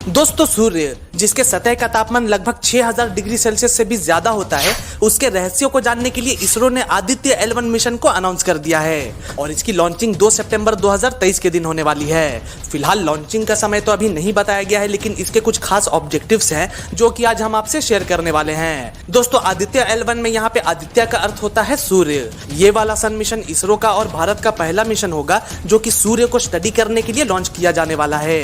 दोस्तों सूर्य जिसके सतह का तापमान लगभग 6000 डिग्री सेल्सियस से भी ज्यादा होता है, उसके रहस्यों को जानने के लिए इसरो ने आदित्य L1 मिशन को अनाउंस कर दिया है और इसकी लॉन्चिंग 2 सितंबर 2023 के दिन होने वाली है। फिलहाल लॉन्चिंग का समय तो अभी नहीं बताया गया है, लेकिन इसके कुछ खास ऑब्जेक्टिव्स हैं जो कि आज हम आपसे शेयर करने वाले हैं। दोस्तों आदित्य L1 में यहाँ पे आदित्य का अर्थ होता है सूर्य। ये वाला सन मिशन इसरो का और भारत का पहला मिशन होगा जो कि सूर्य को स्टडी करने के लिए लॉन्च किया जाने वाला है।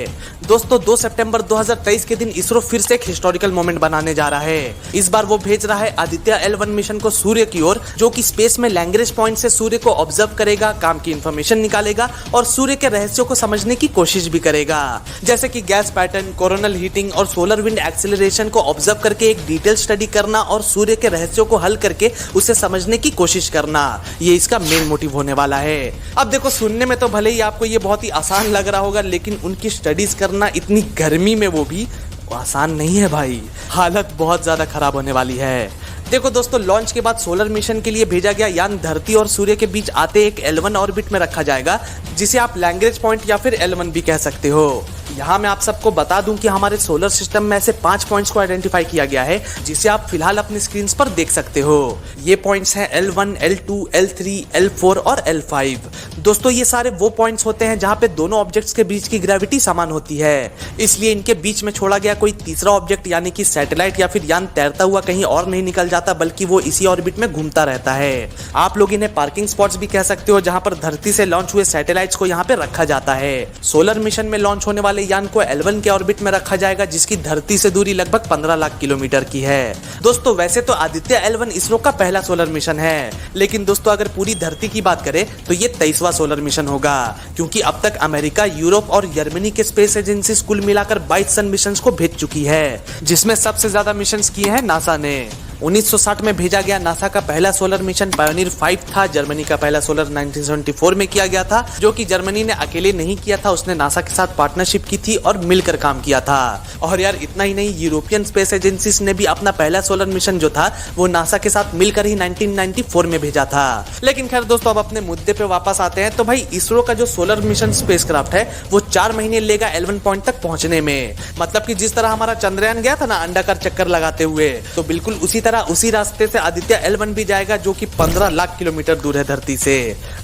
दोस्तों 2 सितंबर 2023 के दिन इसरो फिर से एक हिस्टोरिकल मोमेंट बनाने जा रहा है। इस बार वो भेज रहा है आदित्य L1 मिशन को सूर्य की ओर, जो कि स्पेस में लैंग्रेज पॉइंट से सूर्य को ऑब्जर्व करेगा, काम की इंफॉर्मेशन निकालेगा और सूर्य के रहस्यों को समझने की कोशिश भी करेगा, जैसे कि गैस पैटर्न, कोरोनल हीटिंग और सोलर विंड एक्सेलरेशन को ऑब्जर्व करके एक डिटेल स्टडी करना और सूर्य के रहस्यों को हल करके उसे समझने की कोशिश करना। ये इसका मेन मोटिव होने वाला है। अब देखो, सुनने में तो भले ही आपको ये बहुत ही आसान लग रहा होगा, लेकिन उनकी स्टडीज करना इतनी गर्मी में वो भी आसान नहीं है भाई। हालत बहुत ज्यादा खराब होने वाली है। देखो दोस्तों, लॉन्च के बाद सोलर मिशन के लिए भेजा गया यान धरती और सूर्य के बीच आते एक L1 ऑर्बिट में रखा जाएगा, जिसे आप लैंग्रेज पॉइंट या फिर L1 भी कह सकते हो। यहाँ मैं आप सबको बता दूं कि हमारे सोलर सिस्टम में ऐसे 5 पॉइंट्स को आइडेंटिफाई किया गया है, जिसे आप फिलहाल अपनी स्क्रीन पर देख सकते हो। ये पॉइंट्स हैं L1, L2, L3, L4 और L5। दोस्तों ये सारे वो पॉइंट्स होते हैं जहाँ पे दोनों ऑब्जेक्ट्स के बीच की ग्रेविटी समान होती है, इसलिए इनके बीच में छोड़ा गया कोई तीसरा ऑब्जेक्ट यानी कि सैटेलाइट या फिर यान तैरता हुआ कहीं और नहीं निकल जाता, बल्कि वो इसी ऑर्बिट में घूमता रहता है। आप लोग इन्हें पार्किंग स्पॉट्स भी कह सकते हो, जहाँ पर धरती से लॉन्च हुए सैटेलाइट्स को यहाँ पे रखा जाता है। सोलर मिशन में लॉन्च होने वाले यान को L1 के ऑर्बिट में रखा जाएगा, जिसकी धरती से दूरी लगभग 15 लाख किलोमीटर की है। दोस्तों वैसे तो आदित्य L1 इसरो का पहला सोलर मिशन है, लेकिन दोस्तों अगर पूरी धरती की बात करें तो ये 23वां सोलर मिशन होगा, क्योंकि अब तक अमेरिका, यूरोप और जर्मनी के स्पेस एजेंसी कुल मिलाकर 22 सन मिशन को भेज चुकी है, जिसमें सबसे ज्यादा मिशन किए हैं नासा ने। 1960 में भेजा गया नासा का पहला सोलर मिशन पायोनियर 5 था। जर्मनी का पहला सोलर 1974 में किया गया था, जो कि जर्मनी ने अकेले नहीं किया था, उसने नासा के साथ पार्टनरशिप की थी और मिलकर काम किया था। और यार इतना ही नहीं, यूरोपियन स्पेस एजेंसीज ने भी अपना पहला सोलर मिशन जो था वो नासा के साथ मिलकर ही 1994 में भेजा था। लेकिन खैर दोस्तों, अब अपने मुद्दे पे वापस आते हैं। तो भाई इसरो का जो सोलर मिशन स्पेसक्राफ्ट है वो 4 महीने लेगा L1 पॉइंट तक पहुंचने में। मतलब कि जिस तरह हमारा चंद्रयान गया था ना अंडाकार चक्कर लगाते हुए, तो बिल्कुल उसी रास्ते से आदित्य L1 भी जाएगा, जो कि 15 लाख किलोमीटर दूर है धरती से।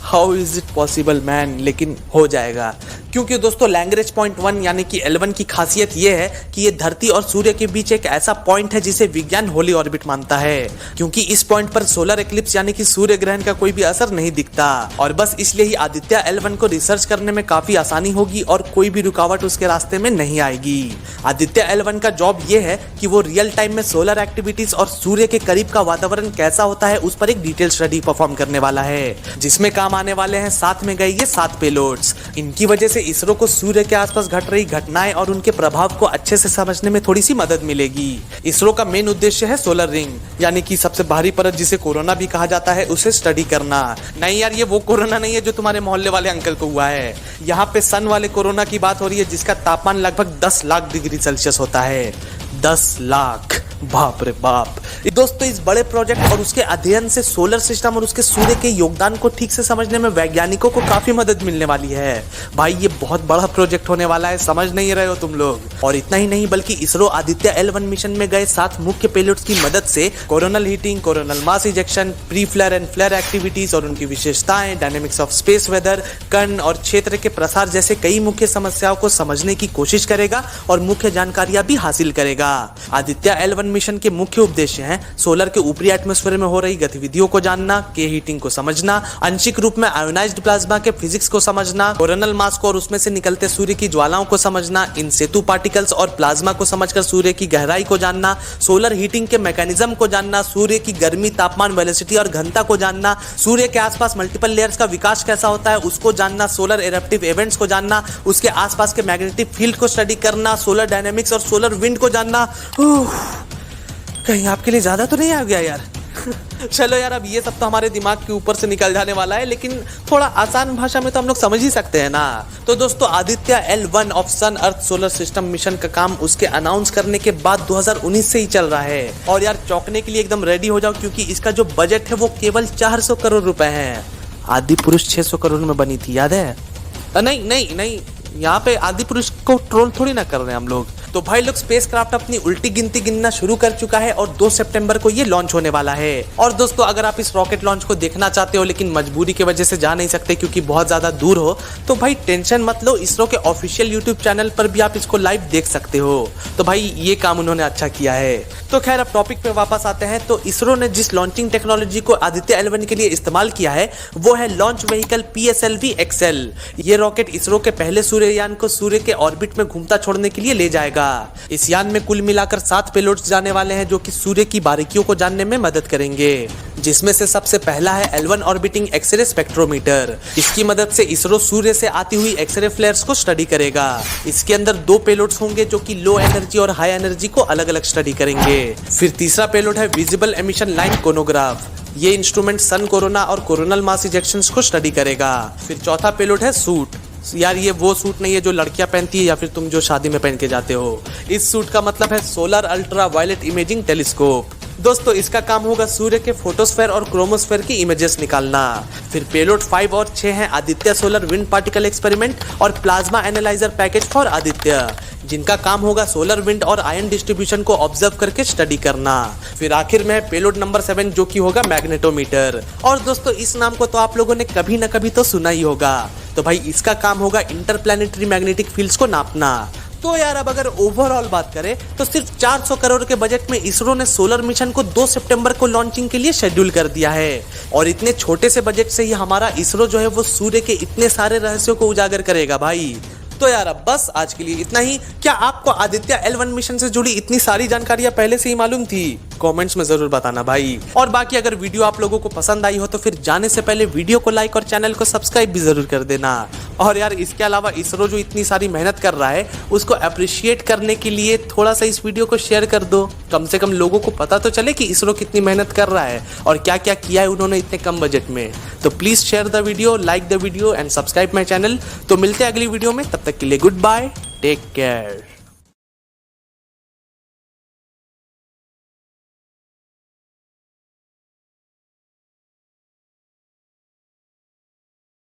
How is it possible man, लेकिन हो जाएगा। क्योंकि दोस्तों लैंग्रेज पॉइंट 1 यानी कि L1 की खासियत ये है कि ये धरती और सूर्य के बीच एक ऐसा पॉइंट है जिसे विज्ञान होली ऑर्बिट मानता है, क्योंकि इस पॉइंट पर सोलर एक्लिप्स यानी कि सूर्य ग्रहण का कोई भी असर नहीं दिखता। और बस इसलिए ही आदित्य L1 को रिसर्च करने में काफी आसानी होगी और कोई भी रुकावट उसके रास्ते में नहीं आएगी। आदित्य L1 का जॉब ये है कि वो रियल टाइम में सोलर एक्टिविटीज और सूर्य के करीब का वातावरण कैसा होता है उस पर एक डिटेल स्टडी परफॉर्म करने वाला है, जिसमें काम आने वाले हैं साथ में गए ये 7 पेलोड्स। इनकी वजह से इसरो को सूर्य के आसपास घट रही घटनाएं और उनके प्रभाव को अच्छे से समझने में थोड़ी सी मदद मिलेगी। इसरो का मेन उद्देश्य है सोलर रिंग यानी कि सबसे बाहरी परत जिसे कोरोना भी कहा जाता है, उसे स्टडी करना। नहीं यार, ये वो कोरोना नहीं है जो तुम्हारे मोहल्ले वाले अंकल को हुआ है। यहाँ पे सन वाले कोरोना की बात हो रही है, जिसका तापमान लगभग 10 लाख डिग्री सेल्सियस होता है। 10 लाख, बाप रे बाप। दोस्तों इस बड़े प्रोजेक्ट और उसके अध्ययन से सोलर सिस्टम और उसके सूर्य के योगदान को ठीक से समझने में वैज्ञानिकों को काफी मदद मिलने वाली है। भाई ये बहुत बड़ा प्रोजेक्ट होने वाला है, समझ नहीं रहे हो तुम लोग। और इतना ही नहीं, बल्कि इसरो आदित्य L1 मिशन में गए 7 मुख्य पेलोड्स की मदद से coronal heating, coronal mass ejection, pre flare and flare activities और उनकी विशेषताएं, डायनेमिक्स ऑफ स्पेस वेदर, कण और क्षेत्र के प्रसार जैसे कई मुख्य समस्याओं को समझने की कोशिश करेगा और मुख्य जानकारियां भी हासिल करेगा। आदित्य L1 मिशन के मुख्य उद्देश्य हैं सोलर के ऊपरी एटमॉस्फेयर में हो रही गतिविधियों को जानना, के हीटिंग को समझना, आंशिक रूप में आयोनाइज्ड प्लाज्मा के फिजिक्स को समझना, कोरोनल मास को और उसमें से निकलते सूर्य की ज्वालाओं को समझना, इन सेतु पार्टिकल्स और प्लाज्मा को समझकर सूर्य की गहराई को जानना, सोलर हीटिंग के मैकेनिज्म को जानना, सूर्य की गर्मी, तापमान, वेलोसिटी और घनता को जानना, सूर्य के आसपास मल्टीपल लेयर्स का विकास कैसा होता है उसको जानना, सोलर इरप्टिव इवेंट्स को जानना, उसके आसपास के मैग्नेटिक फील्ड को स्टडी करना, सोलर डायनेमिक्स और सोलर विंड को जानना। कहीं आपके लिए ज्यादा तो नहीं आ गया यार? चलो यार, अब ये सब तो हमारे दिमाग के ऊपर से निकल जाने वाला है, लेकिन थोड़ा आसान भाषा में तो हम लोग समझ ही सकते हैं ना। तो दोस्तों Aditya L1 of sun earth solar system mission का काम उसके अनाउंस करने के बाद 2019 से ही चल रहा है। और यार चौंकने के लिए एकदम रेडी हो जाओ, क्योंकि इसका जो बजट है वो केवल 400 करोड़ रुपए है। आदि पुरुष 600 करोड़ में बनी थी, याद है? नहीं, यहाँ पे आदि पुरुष को ट्रोल थोड़ी ना कर रहे हैं हम लोग। तो भाई लोग स्पेसक्राफ्ट अपनी उल्टी गिनती गिनना शुरू कर चुका है और 2 सितंबर को ये लॉन्च होने वाला है। और दोस्तों अगर आप इस रॉकेट लॉन्च को देखना चाहते हो लेकिन मजबूरी की वजह से जा नहीं सकते क्योंकि बहुत ज्यादा दूर हो, तो भाई टेंशन मत लो, इसरो के ऑफिशियल यूट्यूब चैनल पर भी आप इसको लाइव देख सकते हो। तो भाई ये काम उन्होंने अच्छा किया है। तो खैर अब टॉपिक पे वापस आते हैं। तो इसरो ने जिस लॉन्चिंग टेक्नोलॉजी को आदित्य L1 के लिए इस्तेमाल किया है वो है लॉन्च व्हीकल PSLV XL। ये रॉकेट इसरो के पहले सूर्ययान को सूर्य के ऑर्बिट में घूमता छोड़ने के लिए ले जाएगा। इस यान में कुल मिलाकर 7 पेलोड्स जाने वाले हैं जो कि सूर्य की बारीकियों को जानने में मदद करेंगे, जिसमें से सबसे पहला है L1 ऑर्बिटिंग एक्सरे स्पेक्ट्रोमीटर। इसकी मदद से इसरो सूर्य से आती हुई एक्सरे फ्लेयर्स को स्टडी करेगा। इसके अंदर 2 पेलोड्स होंगे जो कि लो एनर्जी और हाई एनर्जी को अलग अलग स्टडी करेंगे। फिर तीसरा पेलोड है विजिबल एमिशन लाइन कोनोग्राफ। ये इंस्ट्रूमेंट सन कोरोना और कोरोनल मास इजेक्शंस को स्टडी करेगा। फिर चौथा पेलोड है सूट। यार ये वो सूट नहीं है जो लड़कियां पहनती है या फिर तुम जो शादी में पहन के जाते हो। इस सूट का मतलब है solar ultraviolet imaging telescope. दोस्तों इसका काम होगा सूर्य के फोटोस्फेयर और क्रोमोस्फेयर की इमेजेस निकालना। फिर पेलोड 5 और 6 हैं Aditya solar wind particle experiment और plasma analyser package for Aditya, जिनका काम होगा सोलर विंड और आयन डिस्ट्रीब्यूशन को ऑब्जर्व करके स्टडी करना। फिर आखिर में है पेलोड नंबर 7 जो कि होगा मैग्नेटोमीटर। और दोस्तों इस नाम को तो आप लोगों ने कभी न कभी तो सुना ही होगा। तो भाई इसका काम होगा इंटरप्लैनेटरी मैग्नेटिक फील्ड्स को नापना। तो यार अब अगर ओवरऑल बात करें तो सिर्फ 400 करोड़ के बजट में इसरो ने सोलर मिशन को 2 सितंबर को लॉन्चिंग के लिए शेड्यूल कर दिया है। और इतने छोटे से बजट से ही हमारा इसरो जो है वो सूर्य के इतने सारे रहस्यों को उजागर करेगा भाई। तो यार अब बस आज के लिए इतना ही। क्या आपको आदित्य L1 मिशन से जुड़ी इतनी सारी जानकारियां पहले से ही मालूम थी? कमेंट्स में जरूर बताना भाई। और बाकी अगर वीडियो आप लोगों को पसंद आई हो तो फिर जाने से पहले वीडियो को लाइक और चैनल को सब्सक्राइब भी जरूर कर देना। और यार इसके अलावा इसरो जो इतनी सारी मेहनत कर रहा है उसको अप्रिशिएट करने के लिए थोड़ा सा इस वीडियो को शेयर कर दो। कम से कम लोगों को पता तो चले कि इसरो कितनी मेहनत कर रहा है और क्या क्या किया है उन्होंने इतने कम बजट में। तो please share the video, like the video and subscribe my channel. तो मिलते हैं अगली वीडियो में, तब तक के लिए गुड बाय, टेक केयर।